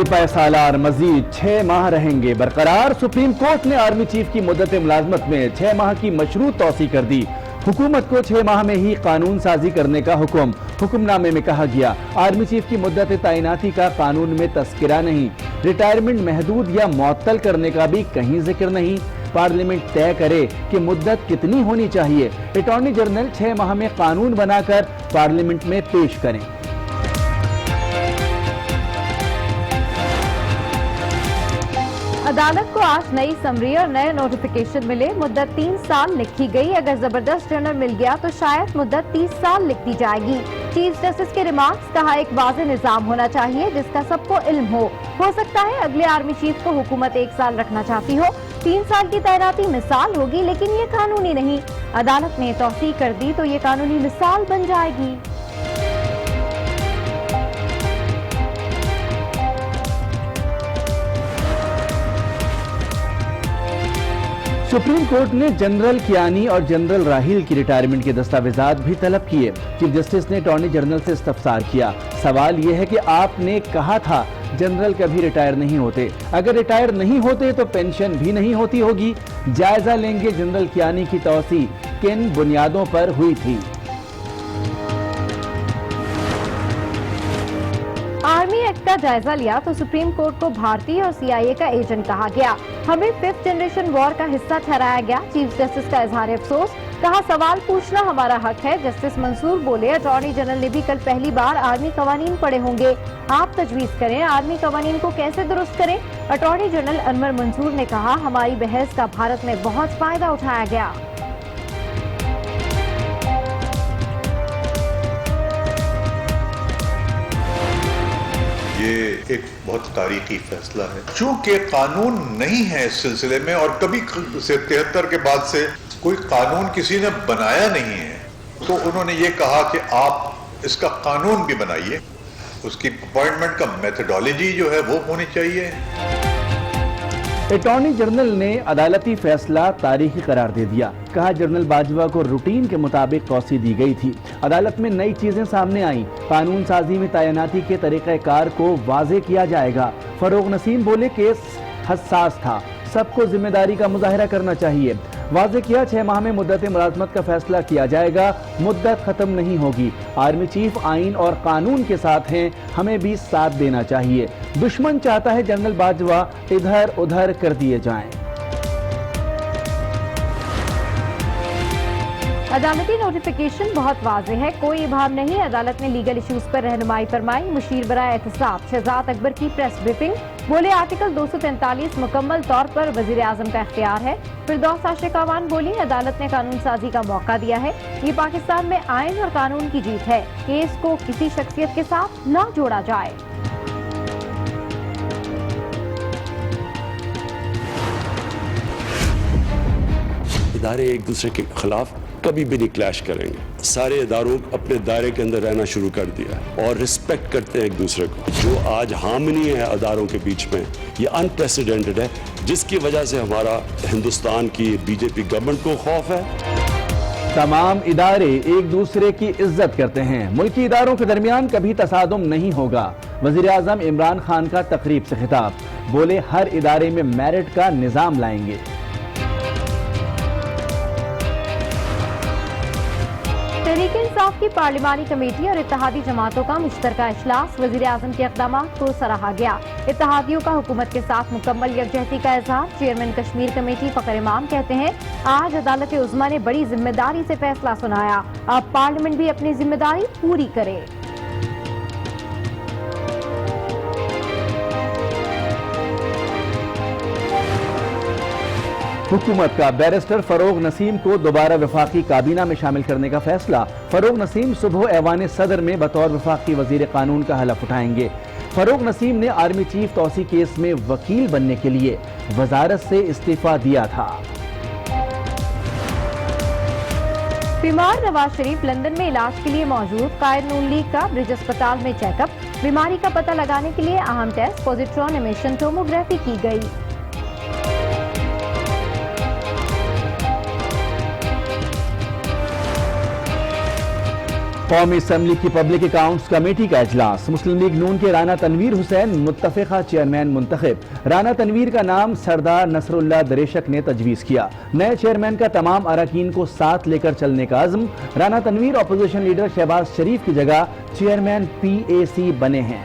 سپہ سالار مزید 6 ماہ رہیں گے برقرار۔ سپریم کورٹ نے آرمی چیف کی مدت ملازمت میں 6 ماہ کی مشروط توسیع کر دی۔ حکومت کو 6 ماہ میں ہی قانون سازی کرنے کا حکم۔ حکم نامے میں کہا گیا آرمی چیف کی مدت تعیناتی کا قانون میں تذکرہ نہیں، ریٹائرمنٹ محدود یا معطل کرنے کا بھی کہیں ذکر نہیں۔ پارلیمنٹ طے کرے کہ مدت کتنی ہونی چاہیے۔ اٹارنی جنرل 6 ماہ میں قانون بنا کر پارلیمنٹ میں پیش کریں۔ عدالت کو آج نئی سمری اور نئے نوٹیفیکیشن ملے۔ مدت 3 سال لکھی گئی، اگر زبردست جرنل مل گیا تو شاید مدت 30 سال لکھ دی جائے گی۔ چیف جسٹس کے ریمارکس، کہا ایک واضح نظام ہونا چاہیے جس کا سب کو علم ہو سکتا ہے اگلے آرمی چیف کو حکومت 1 سال رکھنا چاہتی ہو، 3 سال کی تعیناتی مثال ہوگی لیکن یہ قانونی نہیں۔ عدالت نے توسیع کر دی تو یہ قانونی مثال بن جائے گی۔ سپریم کورٹ نے جنرل کیانی اور جنرل راحیل کی ریٹائرمنٹ کے دستاویزات بھی طلب کیے۔ چیف جسٹس نے اٹارنی جنرل سے استفسار کیا۔ سوال یہ ہے کہ آپ نے کہا تھا جنرل کبھی ریٹائر نہیں ہوتے، اگر ریٹائر نہیں ہوتے تو پینشن بھی نہیں ہوتی ہوگی۔ جائزہ لیں گے جنرل کیانی کی توسیع کن بنیادوں پر ہوئی تھی۔ آرمی ایکٹ کا جائزہ لیا تو سپریم کورٹ کو بھارتی اور CIA کا ایجنٹ کہا گیا، ہمیں 5th جنریشن وار کا حصہ ٹھہرایا گیا۔ چیف جسٹس کا اظہار افسوس، کہا سوال پوچھنا ہمارا حق ہے۔ جسٹس منصور بولے اٹارنی جنرل نے بھی کل پہلی بار آرمی قوانین پڑھے ہوں گے، آپ تجویز کریں آرمی قوانین کو کیسے درست کریں۔ اٹارنی جنرل انور منصور نے کہا ہماری بحث کا بھارت میں بہت فائدہ اٹھایا گیا۔ یہ ایک بہت تاریخی فیصلہ ہے، چونکہ قانون نہیں ہے اس سلسلے میں اور کبھی سے 73 کے بعد سے کوئی قانون کسی نے بنایا نہیں ہے، تو انہوں نے یہ کہا کہ آپ اس کا قانون بھی بنائیے، اس کی اپوائنٹمنٹ کا میتھڈالوجی جو ہے وہ ہونی چاہیے۔ اٹارنی جنرل نے عدالتی فیصلہ تاریخی قرار دے دیا، کہا جنرل باجوہ کو روٹین کے مطابق توسیع دی گئی تھی۔ عدالت میں نئی چیزیں سامنے آئیں، قانون سازی میں تعیناتی کے طریقہ کار کو واضح کیا جائے گا۔ فروغ نسیم بولے کیس حساس تھا، سب کو ذمہ داری کا مظاہرہ کرنا چاہیے۔ واضح کیا 6 ماہ میں مدت ملازمت کا فیصلہ کیا جائے گا، مدت ختم نہیں ہوگی۔ آرمی چیف آئین اور قانون کے ساتھ ہیں، ہمیں بھی ساتھ دینا چاہیے۔ دشمن چاہتا ہے جنرل باجوہ ادھر ادھر کر دیے جائیں۔ عدالتی نوٹیفیکیشن بہت واضح ہے، کوئی ابہام نہیں۔ عدالت نے لیگل ایشوز پر رہنمائی فرمائی۔ مشیر برائے احتساب شہزاد اکبر کی پریس بریفنگ، بولے آرٹیکل 243 مکمل طور پر وزیر اعظم کا اختیار ہے۔ فردوس عاشق اعوان بولی عدالت نے قانون سازی کا موقع دیا ہے، یہ پاکستان میں آئین اور قانون کی جیت ہے، کیس کو کسی شخصیت کے ساتھ نہ جوڑا جائے۔ ادارے ایک دوسرے کے خلاف کبھی بھی نہیں کلیش کریں گے۔ سارے اداروں اپنے دائرے کے اندر رہنا شروع کر دیا اور رسپیکٹ کرتے ہیں ایک دوسرے کو۔ جو آج ہارمنی ہے اداروں کے بیچ میں، یہ انپریسیڈنٹڈ ہے، جس کی وجہ سے ہمارا ہندوستان کی BJP گورنمنٹ کو خوف ہے۔ تمام ادارے ایک دوسرے کی عزت کرتے ہیں، ملکی اداروں کے درمیان کبھی تصادم نہیں ہوگا۔ وزیر اعظم عمران خان کا تقریب سے خطاب، بولے ہر ادارے میں میرٹ کا نظام لائیں گے۔ تحریک انصاف کی پارلیمانی کمیٹی اور اتحادی جماعتوں کا مشترکہ اجلاس، وزیر اعظم کے اقدامات کو سراہا گیا۔ اتحادیوں کا حکومت کے ساتھ مکمل یکجہتی کا اظہار۔ چیئرمین کشمیر کمیٹی فخر امام کہتے ہیں آج عدالت عظمیٰ نے بڑی ذمہ داری سے فیصلہ سنایا، اب پارلیمنٹ بھی اپنی ذمہ داری پوری کرے۔ حکومت کا بیرسٹر فروغ نسیم کو دوبارہ وفاقی کابینہ میں شامل کرنے کا فیصلہ۔ فروغ نسیم صبح ایوان صدر میں بطور وفاقی وزیر قانون کا حلف اٹھائیں گے۔ فروغ نسیم نے آرمی چیف توسیع کیس میں وکیل بننے کے لیے وزارت سے استعفیٰ دیا تھا۔ بیمار نواز شریف لندن میں علاج کے لیے موجود، قائد نون لیگ کا برج اسپتال میں چیک اپ، بیماری کا پتہ لگانے کے لیے اہم ٹیسٹ پوزیٹرون امیشن ٹوموگرافی کی گئی۔ قومی اسمبلی کی پبلک اکاؤنٹس کمیٹی کا اجلاس، مسلم لیگ نون کے رانا تنویر حسین متفقہ چیئرمین منتخب۔ رانا تنویر کا نام سردار نصر اللہ دریشک نے تجویز کیا۔ نئے چیئرمین کا تمام اراکین کو ساتھ لے کر چلنے کا عزم۔ رانا تنویر اپوزیشن لیڈر شہباز شریف کی جگہ چیئرمین PAC بنے ہیں۔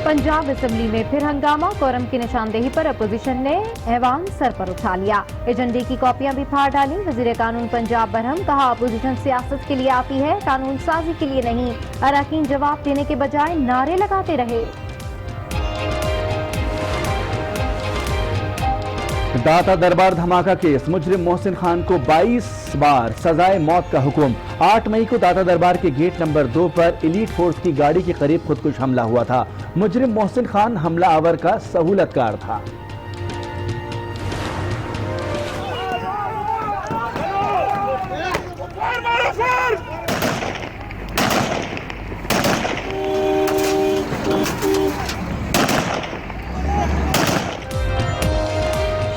پنجاب اسمبلی میں پھر ہنگامہ، کورم کی نشاندہی پر اپوزیشن نے ایوان سر پر اٹھا لیا۔ ایجنڈے کی کاپیاں بھی پھاڑ ڈالی۔ وزیر قانون پنجاب برہم، کہا اپوزیشن سیاست کے لیے آتی ہے، قانون سازی کے لیے نہیں۔ اراکین جواب دینے کے بجائے نعرے لگاتے رہے۔ داتا دربار دھماکہ کیس، مجرم محسن خان کو 22 بار سزائے موت کا حکم۔ 8 مئی کو داتا دربار کے گیٹ نمبر 2 پر ایلیٹ فورس کی گاڑی کے قریب خودکش حملہ ہوا تھا۔ مجرم محسن خان حملہ آور کا سہولت کار تھا۔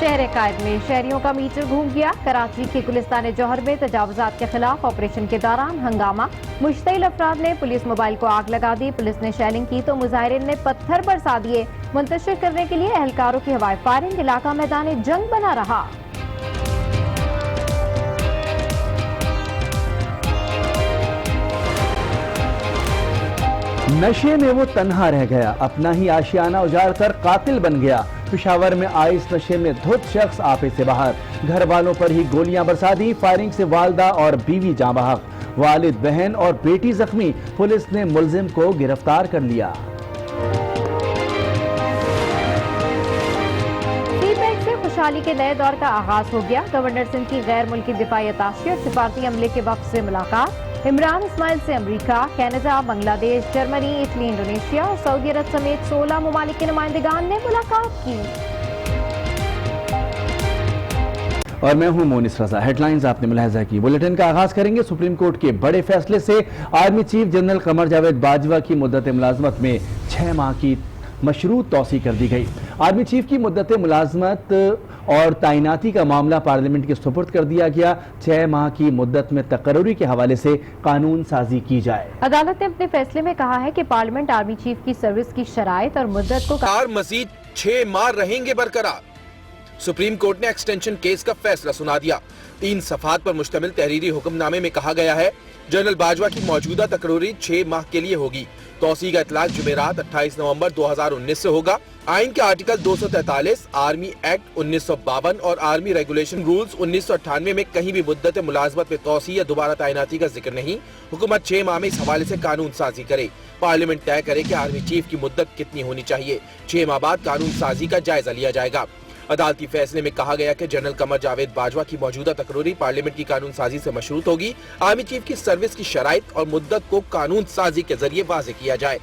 شہر قائد میں شہریوں کا میٹر گھوم گیا۔ کراچی کے گلستان جوہر میں تجاوزات کے خلاف آپریشن کے دوران ہنگامہ، مشتعل افراد نے پولیس موبائل کو آگ لگا دی۔ پولیس نے شیلنگ کی تو مظاہرین نے پتھر برسا دیے۔ منتشر کرنے کے لیے اہلکاروں کی ہوائی فائرنگ، علاقہ میدان جنگ بنا رہا۔ نشے میں وہ تنہا رہ گیا، اپنا ہی آشیانہ اجاڑ کر قاتل بن گیا۔ پشاور میں آئس نشے میں دھت شخص آپے سے باہر، گھر والوں پر ہی گولیاں برسا دی۔ فائرنگ سے والدہ اور بیوی جاں بحق، والد، بہن اور بیٹی زخمی۔ پولیس نے ملزم کو گرفتار کر لیا۔ سی پیک سے خوشحالی کے نئے دور کا آغاز ہو گیا۔ گورنر سندھ کی غیر ملکی دفاعی اتاشی اور سفارتی عملے کے وفد سے ملاقات۔ عمران اسماعیل سے امریکہ، کینیڈا، بنگلہ دیش، جرمنی، اٹلی، انڈونیشیا اور سعودی عرب سمیت 16 ممالک کے نمائندگان نے ملاقات کی۔ اور میں ہوں مونس رضا۔ ہیڈ لائنز آپ نے ملاحظہ کی۔ بلیٹن کا آغاز کریں گے سپریم کورٹ کے بڑے فیصلے سے۔ Army chief general Qamar Javed Bajwa کی مدت ملازمت میں 6 ماہ کی مشروط توسیع کر دی گئی۔ آرمی چیف کی مدت ملازمت اور تعیناتی کا معاملہ پارلیمنٹ کے سپرد کر دیا گیا۔ 6 ماہ کی مدت میں تقرری کے حوالے سے قانون سازی کی جائے۔ عدالت نے اپنے فیصلے میں کہا ہے کہ پارلیمنٹ آرمی چیف کی سروس کی شرائط اور مدت کو مزید 6 ماہ رہیں گے برقرار۔ سپریم کورٹ نے ایکسٹینشن کیس کا فیصلہ سنا دیا۔ 3 صفحات پر مشتمل تحریری حکم نامے میں کہا گیا ہے جنرل باجوہ کی موجودہ تقرری 6 ماہ کے لیے ہوگی۔ توسیع کا اطلاق جمعرات 28 نومبر 2019 سے ہوگا۔ آئین کے آرٹیکل 243، آرمی ایکٹ 1952 اور آرمی ریگولیشن رولز 1998 میں کہیں بھی مدت ملازمت میں توسیع یا دوبارہ تعیناتی کا ذکر نہیں۔ حکومت 6 ماہ میں اس حوالے سے قانون سازی کرے۔ پارلیمنٹ طے کرے کہ آرمی چیف کی مدت کتنی ہونی چاہیے۔ 6 ماہ بعد قانون سازی کا جائزہ لیا جائے گا۔ عدالتی فیصلے میں کہا گیا کہ جنرل قمر جاوید باجوہ کی موجودہ تقرری پارلیمنٹ کی قانون سازی سے مشروط ہوگی۔ آرمی چیف کی سروس کی شرائط اور مدت کو قانون سازی کے ذریعے واضح کیا جائے۔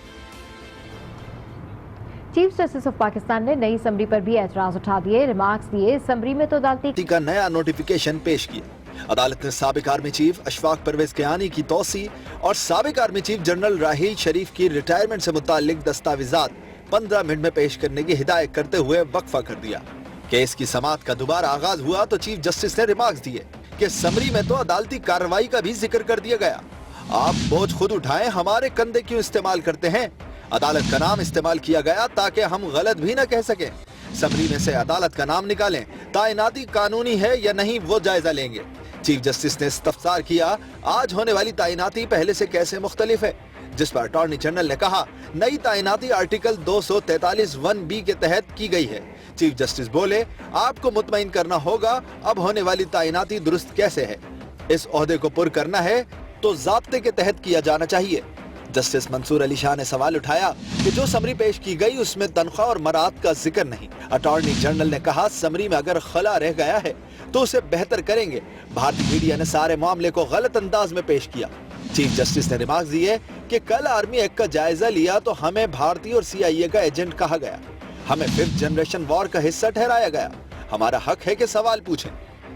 چیف جسٹس آف پاکستان نے نئی اسمبلی پر بھی اعتراض اٹھا دیے، ریمارکس دیے۔ اسمبلی میں تو عدالتی کا نیا نوٹیفیکیشن پیش کیا۔ عدالت نے سابق آرمی چیف اشفاق پرویز کیانی کی توسیع اور سابق army chief general Raheel Sharif کی ریٹائرمنٹ سے متعلق دستاویزات 15 منٹ میں پیش کرنے کی ہدایت کرتے ہوئے وقفہ کر دیا۔ کیس کی سماعت کا دوبارہ آغاز ہوا تو چیف جسٹس نے ریمارکس دیے کہ سمری میں تو عدالتی کارروائی کا بھی ذکر کر دیا گیا۔ آپ بوجھ خود اٹھائیں، ہمارے کندھے کیوں استعمال کرتے ہیں؟ عدالت کا نام استعمال کیا گیا تاکہ ہم غلط بھی نہ کہہ سکیں۔ سمری میں سے عدالت کا نام نکالیں، تعیناتی قانونی ہے یا نہیں وہ جائزہ لیں گے۔ چیف جسٹس نے استفسار کیا آج ہونے والی تعیناتی پہلے سے کیسے مختلف ہے، جس پر اٹارنی جنرل نے کہا نئی تعیناتی آرٹیکل 243(1)(b) کے تحت کی گئی ہے۔ چیف جسٹس بولے آپ کو مطمئن کرنا ہوگا اب ہونے والی تعیناتی درست کیسے ہے۔ اس عہدے کو پر کرنا ہے تو ضابطے کے تحت کیا جانا چاہیے۔ جسٹس منصور علی شاہ نے سوال اٹھایا کہ جو سمری پیش کی گئی اس میں تنخواہ اور مراعات کا ذکر نہیں۔ اٹارنی جنرل نے کہا سمری میں اگر خلا رہ گیا ہے تو اسے بہتر کریں گے۔ بھارتی میڈیا نے سارے معاملے کو غلط انداز میں پیش کیا۔ چیف جسٹس نے ریمارکس دیے کہ کل آرمی ایکٹ کا جائزہ لیا تو ہمیں بھارتی اور CIA کا ایجنٹ کہا گیا، ہمیں 5th جنریشن وار کا حصہ ٹھہرایا گیا۔ ہمارا حق ہے کہ سوال پوچھیں۔